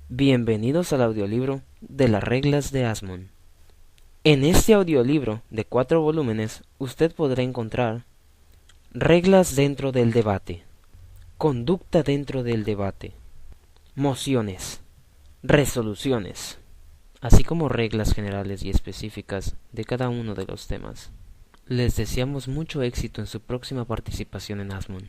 Bienvenidos al audiolibro de las reglas de Asmund. En este audiolibro de 4 volúmenes usted podrá encontrar reglas dentro del debate, conducta dentro del debate, mociones, resoluciones, así como reglas generales y específicas de cada uno de los temas. Les deseamos mucho éxito en su próxima participación en Asmund.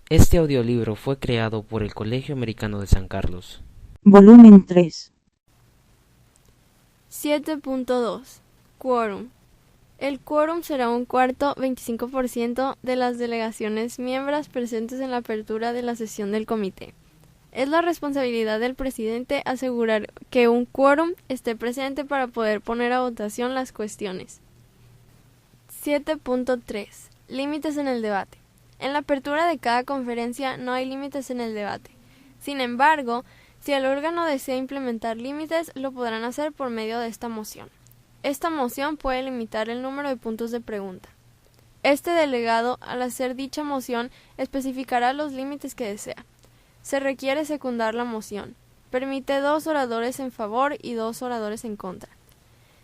Este audiolibro fue creado por el Colegio Americano de San Carlos. Volumen 3. 7.2. Quórum. El quórum será un cuarto, 25% de las delegaciones miembros presentes en la apertura de la sesión del comité. Es la responsabilidad del presidente asegurar que un quórum esté presente para poder poner a votación las cuestiones. 7.3. Límites en el debate. En la apertura de cada conferencia no hay límites en el debate. Sin embargo, si el órgano desea implementar límites, lo podrán hacer por medio de esta moción. Esta moción puede limitar el número de puntos de pregunta. Este delegado, al hacer dicha moción, especificará los límites que desea. Se requiere secundar la moción. Permite 2 oradores en favor y 2 oradores en contra.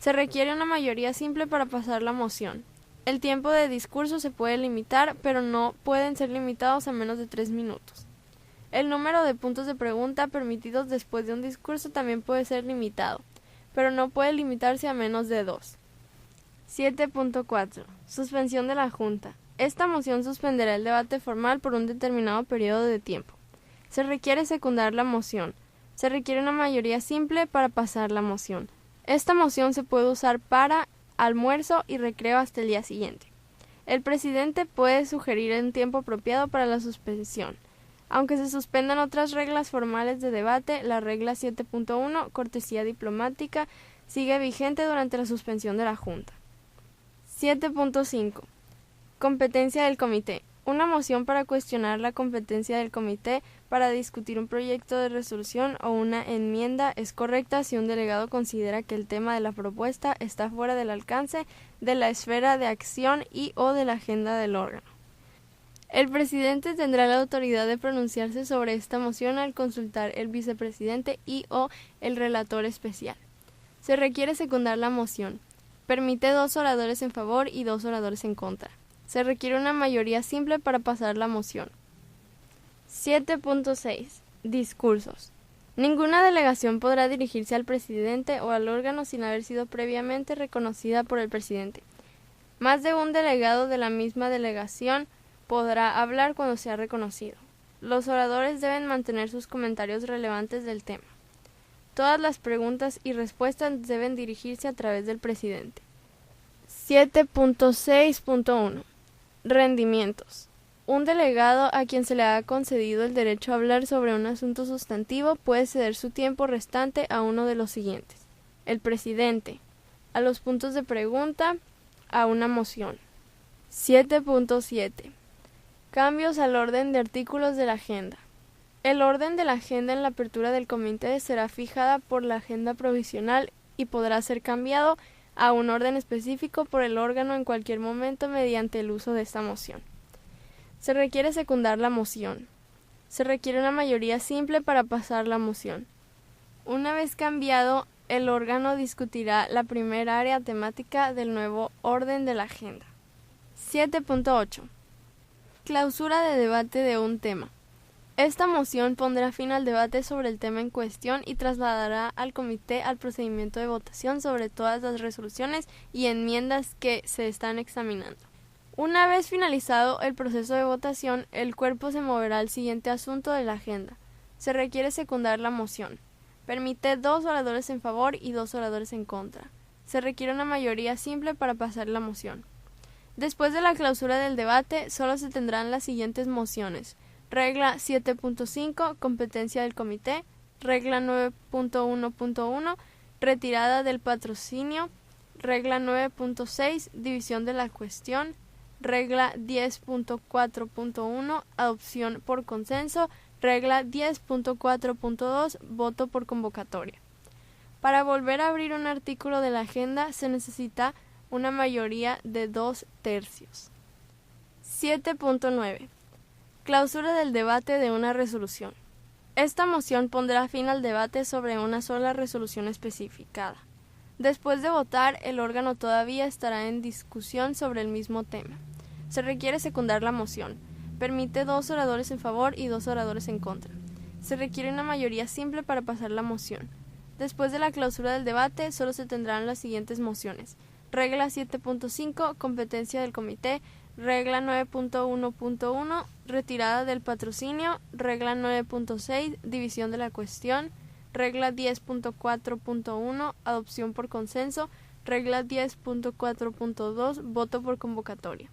Se requiere una mayoría simple para pasar la moción. El tiempo de discurso se puede limitar, pero no pueden ser limitados a menos de 3 minutos. El número de puntos de pregunta permitidos después de un discurso también puede ser limitado, pero no puede limitarse a menos de 2. 7.4. Suspensión de la Junta. Esta moción suspenderá el debate formal por un determinado periodo de tiempo. Se requiere secundar la moción. Se requiere una mayoría simple para pasar la moción. Esta moción se puede usar para almuerzo y recreo hasta el día siguiente. El presidente puede sugerir un tiempo apropiado para la suspensión. Aunque se suspendan otras reglas formales de debate, la regla 7.1, cortesía diplomática, sigue vigente durante la suspensión de la Junta. 7.5. Competencia del comité. Una moción para cuestionar la competencia del comité para discutir un proyecto de resolución o una enmienda es correcta si un delegado considera que el tema de la propuesta está fuera del alcance de la esfera de acción y o de la agenda del órgano. El presidente tendrá la autoridad de pronunciarse sobre esta moción al consultar el vicepresidente y o el relator especial. Se requiere secundar la moción. Permite 2 oradores en favor y 2 oradores en contra. Se requiere una mayoría simple para pasar la moción. 7.6. Discursos. Ninguna delegación podrá dirigirse al presidente o al órgano sin haber sido previamente reconocida por el presidente. Más de un delegado de la misma delegación podrá hablar cuando sea reconocido. Los oradores deben mantener sus comentarios relevantes del tema. Todas las preguntas y respuestas deben dirigirse a través del presidente. 7.6.1. Rendimientos. Un delegado a quien se le ha concedido el derecho a hablar sobre un asunto sustantivo puede ceder su tiempo restante a uno de los siguientes: el presidente, a los puntos de pregunta, a una moción. 7.7. Cambios al orden de artículos de la agenda. El orden de la agenda en la apertura del comité será fijada por la agenda provisional y podrá ser cambiado a un orden específico por el órgano en cualquier momento mediante el uso de esta moción. Se requiere secundar la moción. Se requiere una mayoría simple para pasar la moción. Una vez cambiado, el órgano discutirá la primera área temática del nuevo orden de la agenda. 7.8. Clausura de debate de un tema. Esta moción pondrá fin al debate sobre el tema en cuestión y trasladará al comité al procedimiento de votación sobre todas las resoluciones y enmiendas que se están examinando. Una vez finalizado el proceso de votación, el cuerpo se moverá al siguiente asunto de la agenda. Se requiere secundar la moción. Permite 2 oradores en favor y 2 oradores en contra. Se requiere una mayoría simple para pasar la moción. Después de la clausura del debate, solo se tendrán las siguientes mociones: regla 7.5, competencia del comité; regla 9.1.1, retirada del patrocinio; regla 9.6, división de la cuestión; regla 10.4.1, adopción por consenso; regla 10.4.2, voto por convocatoria. Para volver a abrir un artículo de la agenda se necesita una mayoría de 2/3. 7.9. Clausura del debate de una resolución. Esta moción pondrá fin al debate sobre una sola resolución especificada. Después de votar, el órgano todavía estará en discusión sobre el mismo tema. Se requiere secundar la moción. Permite 2 oradores en favor y 2 oradores en contra. Se requiere una mayoría simple para pasar la moción. Después de la clausura del debate, solo se tendrán las siguientes mociones. Regla 7.5, competencia del comité. Regla 9.1.1, retirada del patrocinio. Regla 9.6, división de la cuestión. Regla 10.4.1, adopción por consenso. Regla 10.4.2, voto por convocatoria.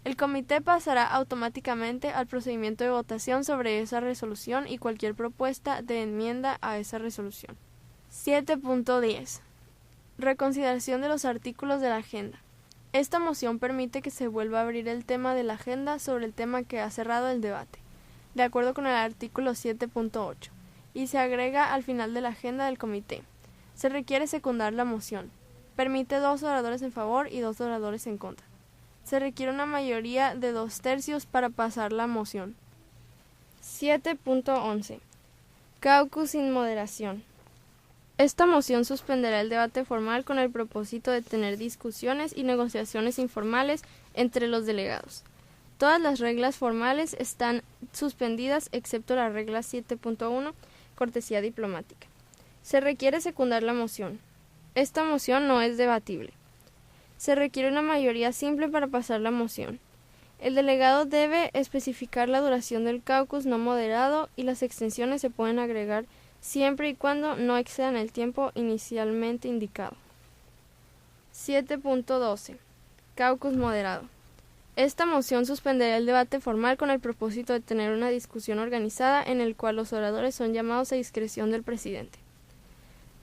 El comité pasará automáticamente al procedimiento de votación sobre esa resolución y cualquier propuesta de enmienda a esa resolución. 7.10. Reconsideración de los artículos de la agenda. Esta moción permite que se vuelva a abrir el tema de la agenda sobre el tema que ha cerrado el debate, de acuerdo con el artículo 7.8, y se agrega al final de la agenda del comité. Se requiere secundar la moción. Permite 2 oradores en favor y 2 oradores en contra. Se requiere una mayoría de 2/3 para pasar la moción. 7.11. Caucus sin moderación. Esta moción suspenderá el debate formal con el propósito de tener discusiones y negociaciones informales entre los delegados. Todas las reglas formales están suspendidas excepto la regla 7.1, cortesía diplomática. Se requiere secundar la moción. Esta moción no es debatible. Se requiere una mayoría simple para pasar la moción. El delegado debe especificar la duración del caucus no moderado y las extensiones se pueden agregar siempre y cuando no excedan el tiempo inicialmente indicado. 7.12. Caucus moderado. Esta moción suspenderá el debate formal con el propósito de tener una discusión organizada en el cual los oradores son llamados a discreción del presidente.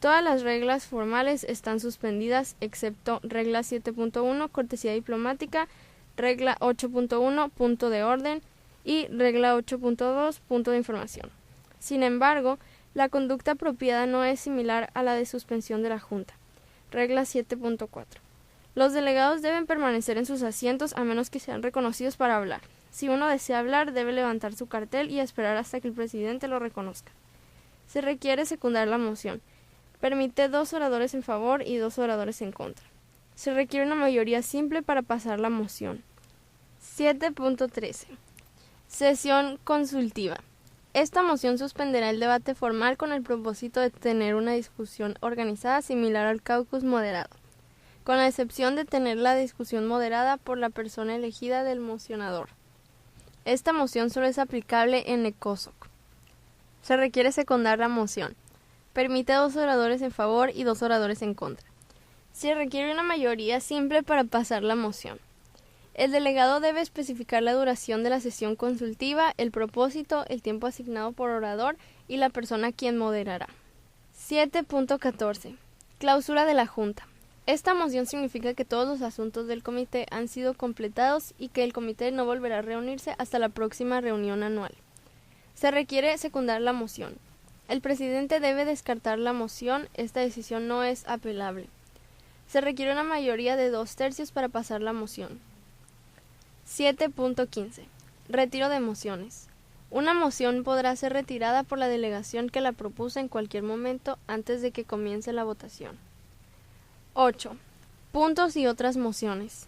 Todas las reglas formales están suspendidas excepto regla 7.1, cortesía diplomática, regla 8.1, punto de orden, y regla 8.2, punto de información. Sin embargo, la conducta apropiada no es similar a la de suspensión de la Junta. Regla 7.4. Los delegados deben permanecer en sus asientos a menos que sean reconocidos para hablar. Si uno desea hablar, debe levantar su cartel y esperar hasta que el presidente lo reconozca. Se requiere secundar la moción. Permite 2 oradores en favor y 2 oradores en contra. Se requiere una mayoría simple para pasar la moción. 7.13. Sesión consultiva. Esta moción suspenderá el debate formal con el propósito de tener una discusión organizada similar al caucus moderado, con la excepción de tener la discusión moderada por la persona elegida del mocionador. Esta moción solo es aplicable en ECOSOC. Se requiere secundar la moción. Permite 2 oradores en favor y 2 oradores en contra. Se requiere una mayoría simple para pasar la moción. El delegado debe especificar la duración de la sesión consultiva, el propósito, el tiempo asignado por orador y la persona a quien moderará. 7.14. Clausura de la Junta. Esta moción significa que todos los asuntos del comité han sido completados y que el comité no volverá a reunirse hasta la próxima reunión anual. Se requiere secundar la moción. El presidente debe descartar la moción, esta decisión no es apelable. Se requiere una mayoría de 2/3 para pasar la moción. 7.15. Retiro de mociones. Una moción podrá ser retirada por la delegación que la propuso en cualquier momento antes de que comience la votación. 8. Puntos y otras mociones.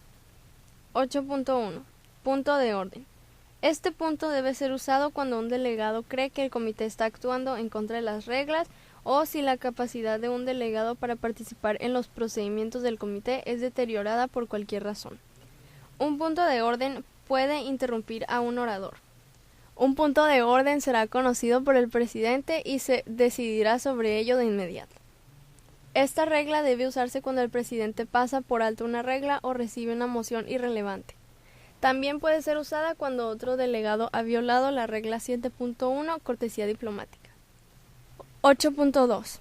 8.1. Punto de orden. Este punto debe ser usado cuando un delegado cree que el comité está actuando en contra de las reglas o si la capacidad de un delegado para participar en los procedimientos del comité es deteriorada por cualquier razón. Un punto de orden puede interrumpir a un orador. Un punto de orden será conocido por el presidente y se decidirá sobre ello de inmediato. Esta regla debe usarse cuando el presidente pasa por alto una regla o recibe una moción irrelevante. También puede ser usada cuando otro delegado ha violado la regla 7.1, cortesía diplomática. 8.2.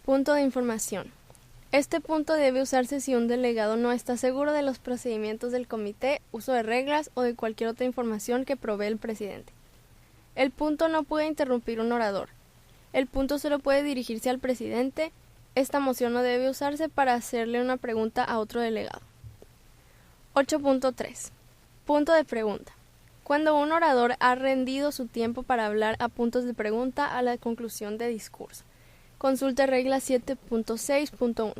Punto de información. Este punto debe usarse si un delegado no está seguro de los procedimientos del comité, uso de reglas o de cualquier otra información que provee el presidente. El punto no puede interrumpir un orador. El punto solo puede dirigirse al presidente. Esta moción no debe usarse para hacerle una pregunta a otro delegado. 8.3. Punto de pregunta. Cuando un orador ha rendido su tiempo para hablar a puntos de pregunta a la conclusión de discurso. Consulte regla 7.6.1.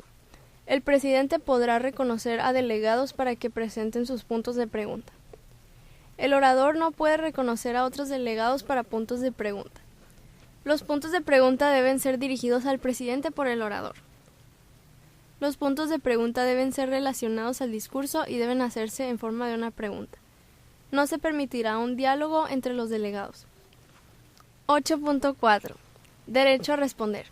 El presidente podrá reconocer a delegados para que presenten sus puntos de pregunta. El orador no puede reconocer a otros delegados para puntos de pregunta. Los puntos de pregunta deben ser dirigidos al presidente por el orador. Los puntos de pregunta deben ser relacionados al discurso y deben hacerse en forma de una pregunta. No se permitirá un diálogo entre los delegados. 8.4. Derecho a responder.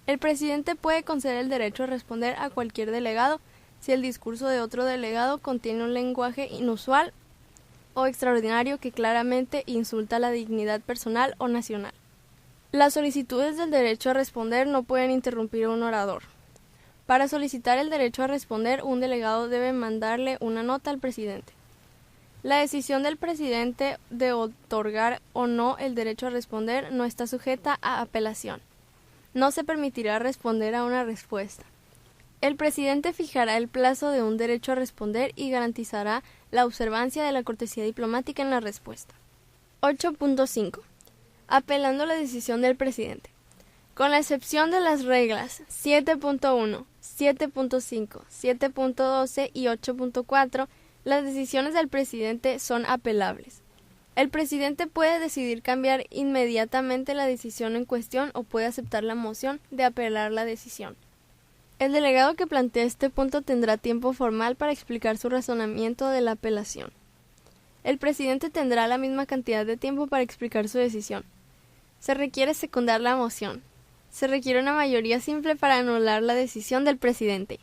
El presidente puede conceder el derecho a responder a cualquier delegado si el discurso de otro delegado contiene un lenguaje inusual o extraordinario que claramente insulta la dignidad personal o nacional. Las solicitudes del derecho a responder no pueden interrumpir a un orador. Para solicitar el derecho a responder, un delegado debe mandarle una nota al presidente. La decisión del presidente de otorgar o no el derecho a responder no está sujeta a apelación. No se permitirá responder a una respuesta. El presidente fijará el plazo de un derecho a responder y garantizará la observancia de la cortesía diplomática en la respuesta. 8.5. Apelando la decisión del presidente. Con la excepción de las reglas 7.1, 7.5, 7.12 y 8.4, las decisiones del presidente son apelables. El presidente puede decidir cambiar inmediatamente la decisión en cuestión o puede aceptar la moción de apelar la decisión. El delegado que plantee este punto tendrá tiempo formal para explicar su razonamiento de la apelación. El presidente tendrá la misma cantidad de tiempo para explicar su decisión. Se requiere secundar la moción. Se requiere una mayoría simple para anular la decisión del presidente.